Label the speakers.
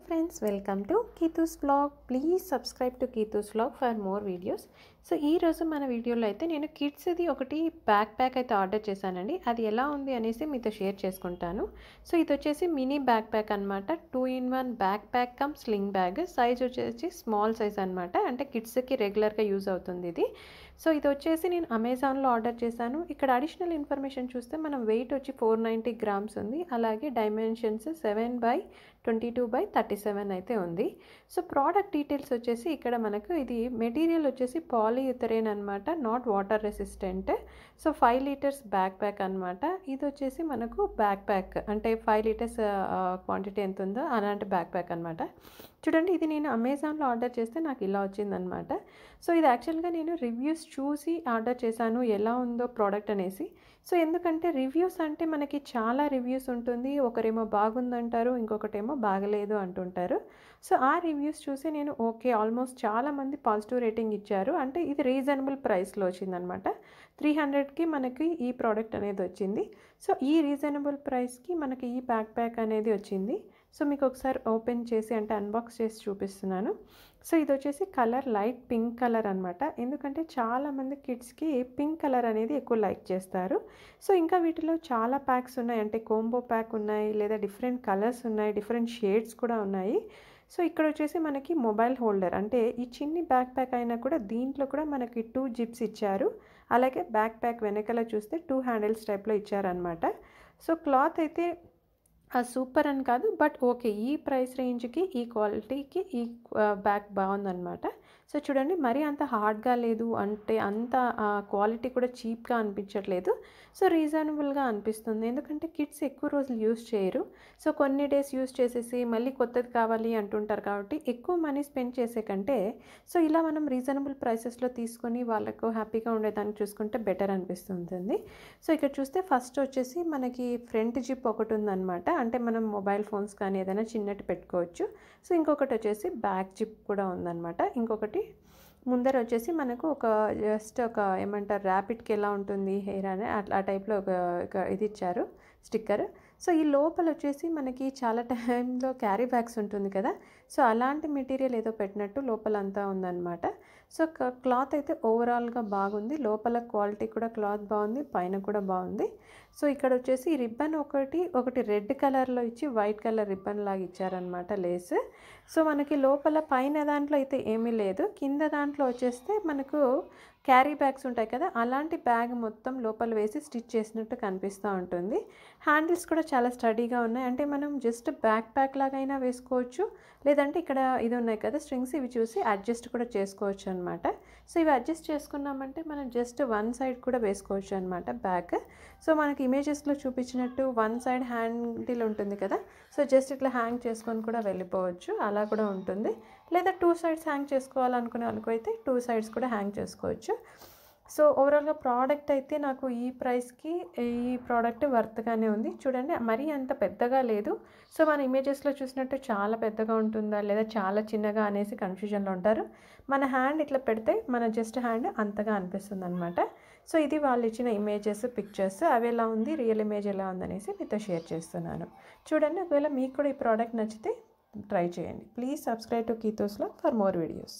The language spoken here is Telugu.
Speaker 1: friends, welcome to Keethu's vlog. Please subscribe to Keethu's vlog for more videos. So ఈ రోజు మన వీడియోలో అయితే నేను కిడ్స్ది ఒకటి బ్యాక్ ప్యాక్ అయితే ఆర్డర్ చేశానండి. అది ఎలా ఉంది అనేసి మీతో షేర్ చేసుకుంటాను. సో ఇది వచ్చేసి మినీ బ్యాక్ ప్యాక్ అనమాట. 2-in-1 back pack come sling bag. Size వచ్చేసి స్మాల్ సైజ్ అనమాట. అంటే కిడ్స్కి రెగ్యులర్గా యూజ్ అవుతుంది ఇది. సో ఇది వచ్చేసి నేను అమెజాన్లో ఆర్డర్ చేశాను. ఇక్కడ అడిషనల్ ఇన్ఫర్మేషన్ చూస్తే మనం వెయిట్ వచ్చి 490 grams ఉంది. అలాగే డైమెన్షన్స్ 7/22/37 అయితే ఉంది. సో ప్రోడక్ట్ డీటెయిల్స్ వచ్చేసి ఇక్కడ మనకు ఇది మెటీరియల్ వచ్చేసి పాలీయుథరేన్ అనమాట, not water resistant. So 5 liters back pack అనమాట. ఇది వచ్చేసి మనకు బ్యాక్ ప్యాక్ అంటే 5 liters క్వాంటిటీ ఎంత ఉందో అలాంటి బ్యాక్ ప్యాక్ అనమాట. చూడండి, ఇది నేను అమెజాన్లో ఆర్డర్ చేస్తే నాకు ఇలా వచ్చిందనమాట. సో ఇది యాక్చువల్గా నేను రివ్యూస్ చూసి ఆర్డర్ చేశాను ఎలా ఉందో ప్రోడక్ట్ అనేసి. సో ఎందుకంటే రివ్యూస్ అంటే మనకి చాలా రివ్యూస్ ఉంటుంది. ఒకరేమో బాగుందంటారు, ఇంకొకటేమో బాగలేదు అంటుంటారు. సో ఆ రివ్యూస్ చూసి నేను ఓకే, ఆల్మోస్ట్ చాలామంది పాజిటివ్ రేటింగ్ ఇచ్చారు. అంటే ఇది రీజనబుల్ ప్రైస్లో వచ్చిందనమాట. 300కి మనకి ఈ ప్రోడక్ట్ అనేది వచ్చింది. సో ఈ రీజనబుల్ ప్రైస్కి మనకి ఈ బ్యాక్ ప్యాక్ అనేది వచ్చింది. సో మీకు ఒకసారి ఓపెన్ చేసి అంటే అన్బాక్స్ చేసి చూపిస్తున్నాను. సో ఇది వచ్చేసి కలర్ లైట్ పింక్ కలర్ అనమాట. ఎందుకంటే చాలామంది కిడ్స్కి పింక్ కలర్ అనేది ఎక్కువ లైక్ చేస్తారు. సో ఇంకా వీటిలో చాలా ప్యాక్స్ ఉన్నాయి, అంటే కోంబో ప్యాక్ ఉన్నాయి, లేదా డిఫరెంట్ కలర్స్ ఉన్నాయి, డిఫరెంట్ షేడ్స్ కూడా ఉన్నాయి. సో ఇక్కడ వచ్చేసి మనకి మొబైల్ హోల్డర్, అంటే ఈ చిన్ని బ్యాక్ ప్యాక్ అయినా కూడా దీంట్లో కూడా మనకి 2 జిప్స్ ఇచ్చారు. అలాగే బ్యాక్ ప్యాక్ వెనకాల చూస్తే 2 హ్యాండిల్స్ టైప్లో ఇచ్చారనమాట. సో క్లాత్ అయితే సూపర్ అని కాదు, బట్ ఓకే, ఈ ప్రైస్ రేంజ్కి ఈ క్వాలిటీకి ఈ బ్యాగ్ బాగుందన్నమాట. సో చూడండి, మరీ అంత హార్డ్గా లేదు, అంటే అంత క్వాలిటీ కూడా చీప్గా అనిపించట్లేదు. సో రీజనబుల్గా అనిపిస్తుంది. ఎందుకంటే కిడ్స్ ఎక్కువ రోజులు యూస్ చేయరు. సో కొన్ని డేస్ యూస్ చేసేసి మళ్ళీ కొత్తది కావాలి అంటుంటారు. కాబట్టి ఎక్కువ మనీ స్పెండ్ చేసే కంటే సో ఇలా మనం రీజనబుల్ ప్రైసెస్లో తీసుకొని వాళ్ళకు హ్యాపీగా ఉండేదాన్ని చూసుకుంటే బెటర్ అనిపిస్తుంది. సో ఇక్కడ చూస్తే ఫస్ట్ వచ్చేసి మనకి ఫ్రంట్ జిప్ ఒకటి ఉందన్నమాట. అంటే మనం మొబైల్ ఫోన్స్ కానీ ఏదైనా చిన్నటి పెట్టుకోవచ్చు. సో ఇంకొకటి వచ్చేసి బ్యాక్ జిప్ కూడా ఉందన్నమాట. ఇంకొకటి ముందర వచ్చేసి మనకు ఒక జస్ట్ ఒక ఏమంటారు ర్యాపిడ్కి ఎలా ఉంటుంది హెయిర్ అని అట్లా ఆ టైప్లో ఒక ఇది ఇచ్చారు, స్టిక్కర్. సో ఈ లోపల వచ్చేసి మనకి చాలా టైంలో క్యారీ బ్యాగ్స్ ఉంటుంది కదా, సో అలాంటి మెటీరియల్ ఏదో పెట్టినట్టు లోపల అంతా ఉందన్నమాట. సో క్లాత్ అయితే ఓవరాల్గా బాగుంది. లోపల క్వాలిటీ కూడా క్లాత్ బాగుంది, పైన కూడా బాగుంది. సో ఇక్కడ వచ్చేసి రిబ్బన్ ఒకటి రెడ్ కలర్లో ఇచ్చి వైట్ కలర్ రిబ్బన్ లాగా ఇచ్చారనమాట, లేస్. సో మనకి లోపల పైన దాంట్లో అయితే ఏమీ లేదు. కింద దాంట్లో వచ్చేస్తే మనకు క్యారీ బ్యాగ్స్ ఉంటాయి కదా, అలాంటి బ్యాగ్ మొత్తం లోపల వేసి స్టిచ్ చేసినట్టు కనిపిస్తూ ఉంటుంది. హ్యాండిల్స్ కూడా చాలా స్టడీగా ఉన్నాయి. అంటే మనం జస్ట్ బ్యాక్ ప్యాక్ లాగైనా వేసుకోవచ్చు, లేదంటే ఇక్కడ ఇది ఉన్నాయి కదా స్ట్రింగ్స్, ఇవి చూసి అడ్జస్ట్ కూడా చేసుకోవచ్చు అనమాట. సో ఇవి అడ్జస్ట్ చేసుకున్నామంటే మనం జస్ట్ వన్ సైడ్ కూడా వేసుకోవచ్చు అనమాట బ్యాగ్. సో మనకి ఇమేజెస్లో చూపించినట్టు వన్ సైడ్ హ్యాండిల్ ఉంటుంది కదా, సో జస్ట్ ఇట్లా హ్యాంగ్ చేసుకొని కూడా వెళ్ళిపోవచ్చు, అలా కూడా ఉంటుంది. లేదా 2 sides హ్యాంగ్ చేసుకోవాలనుకునే వాళ్ళకైతే 2 sides కూడా హ్యాంగ్ చేసుకోవచ్చు. సో ఓవరాల్గా ప్రోడక్ట్ అయితే నాకు ఈ ప్రైస్కి ఈ ప్రోడక్ట్ వర్త్గానే ఉంది. చూడండి, మరీ అంత పెద్దగా లేదు. సో మన ఇమేజెస్లో చూసినట్టు చాలా పెద్దగా ఉంటుందా లేదా చాలా చిన్నగా అనేసి కన్ఫ్యూజన్లో ఉంటారు. మన హ్యాండ్ ఇట్లా పెడితే మన జస్ట్ హ్యాండ్ అంతగా అనిపిస్తుంది అనమాట. సో ఇది వాళ్ళు ఇచ్చిన ఇమేజెస్, పిక్చర్స్, అవి ఎలా ఉంది, రియల్ ఇమేజ్ ఎలా ఉందనేసి మీతో షేర్ చేస్తున్నాను. చూడండి, ఒకవేళ మీకు కూడా ఈ ప్రోడక్ట్ నచ్చితే ట్రై చేయండి. Please subscribe to Keethos vlog for more videos.